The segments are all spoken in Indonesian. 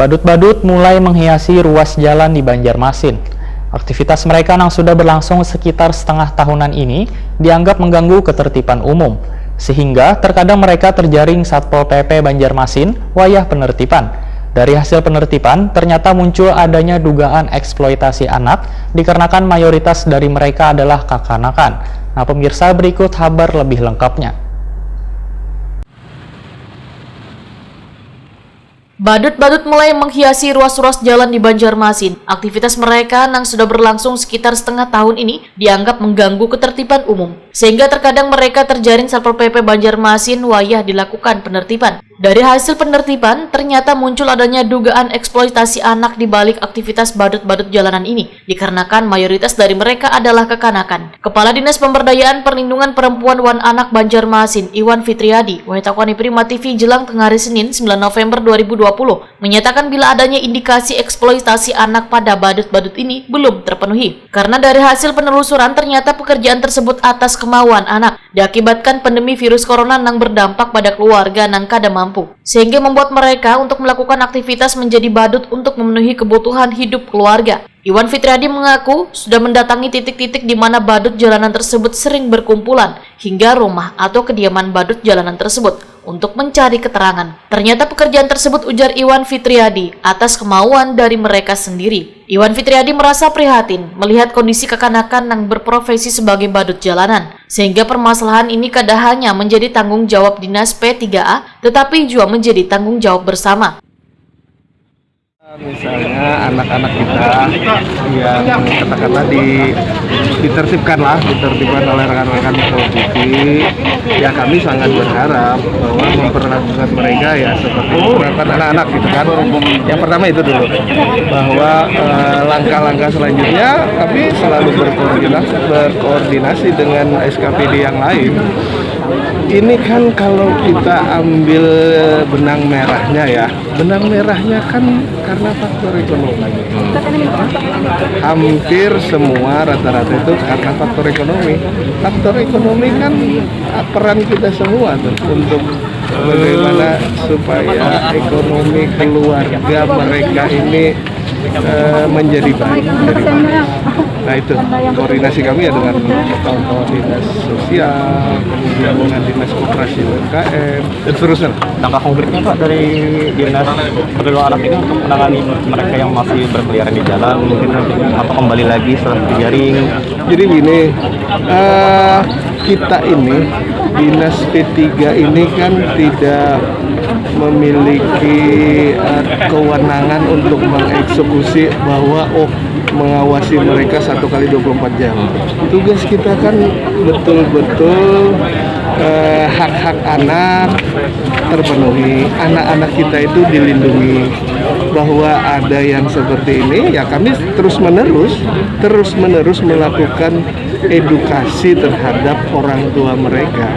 Badut-badut mulai menghiasi ruas jalan di Banjarmasin. Aktivitas mereka yang sudah berlangsung sekitar setengah tahunan ini dianggap mengganggu ketertiban umum, sehingga terkadang mereka terjaring Satpol PP Banjarmasin wayah penertiban. Dari hasil penertiban, ternyata muncul adanya dugaan eksploitasi anak dikarenakan mayoritas dari mereka adalah kekanakan. Nah, pemirsa, berikut kabar lebih lengkapnya. Badut-badut mulai menghiasi ruas-ruas jalan di Banjarmasin. Aktivitas mereka yang sudah berlangsung sekitar setengah tahun ini dianggap mengganggu ketertiban umum, sehingga terkadang mereka terjaring Satpol PP Banjarmasin wayah dilakukan penertiban. Dari hasil penertiban, ternyata muncul adanya dugaan eksploitasi anak di balik aktivitas badut-badut jalanan ini, dikarenakan mayoritas dari mereka adalah kekanakan. Kepala Dinas Pemberdayaan Perlindungan Perempuan Wan Anak Banjarmasin, Iwan Fitriadi, Wahitakoni Prima TV Jelang Tengah hari Senin 9 November 2020, menyatakan bila adanya indikasi eksploitasi anak pada badut-badut ini belum terpenuhi. Karena dari hasil penelusuran ternyata pekerjaan tersebut atas kemauan anak, diakibatkan pandemi virus corona yang berdampak pada keluarga yang kada mampu, sehingga membuat mereka untuk melakukan aktivitas menjadi badut untuk memenuhi kebutuhan hidup keluarga. Iwan Fitriadi mengaku sudah mendatangi titik-titik di mana badut jalanan tersebut sering berkumpulan, hingga rumah atau kediaman badut jalanan tersebut untuk mencari keterangan. Ternyata pekerjaan tersebut, ujar Iwan Fitriadi, atas kemauan dari mereka sendiri. Iwan Fitriadi merasa prihatin melihat kondisi kekanakan yang berprofesi sebagai badut jalanan, sehingga permasalahan ini kada hanya menjadi tanggung jawab Dinas P3A, tetapi juga menjadi tanggung jawab bersama. Misalnya anak-anak kita yang katakanlah ditertibkan oleh rekan-rekan televisi, ya kami sangat berharap bahwa memperlakukan mereka ya seperti memperlakukan anak-anak gitu kan. Yang pertama itu dulu, bahwa langkah-langkah selanjutnya kami selalu berkoordinasi dengan SKPD yang lain. Ini kan kalau kita ambil benang merahnya kan karena faktor ekonomi. Hampir semua rata-rata itu karena faktor ekonomi. Faktor ekonomi kan peran kita semua tuh untuk bagaimana supaya ekonomi keluarga mereka ini menjadi baik. Nah itu koordinasi kami ya dengan kawan-kawan dinas sosial, kemudian dengan dinas koperasi UMKM, dan seterusnya. Langkah konkretnya Pak dari Dinas Perlindungan Anak ini untuk menangani mereka yang masih berkeliaran di jalan, mungkin atau kembali lagi setelah dijaring. Jadi gini, kita ini Dinas P3 ini kan tidak memiliki kewenangan untuk mengeksekusi bahwa mengawasi mereka 1 kali 24 jam. Tugas kita kan betul-betul hak-hak anak terpenuhi, anak-anak kita itu dilindungi. Bahwa ada yang seperti ini, ya kami terus-menerus melakukan edukasi terhadap orang tua mereka.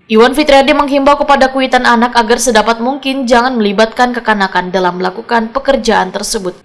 Iwan Fitriadi menghimbau kepada kuitan anak agar sedapat mungkin jangan melibatkan kekanakan dalam melakukan pekerjaan tersebut.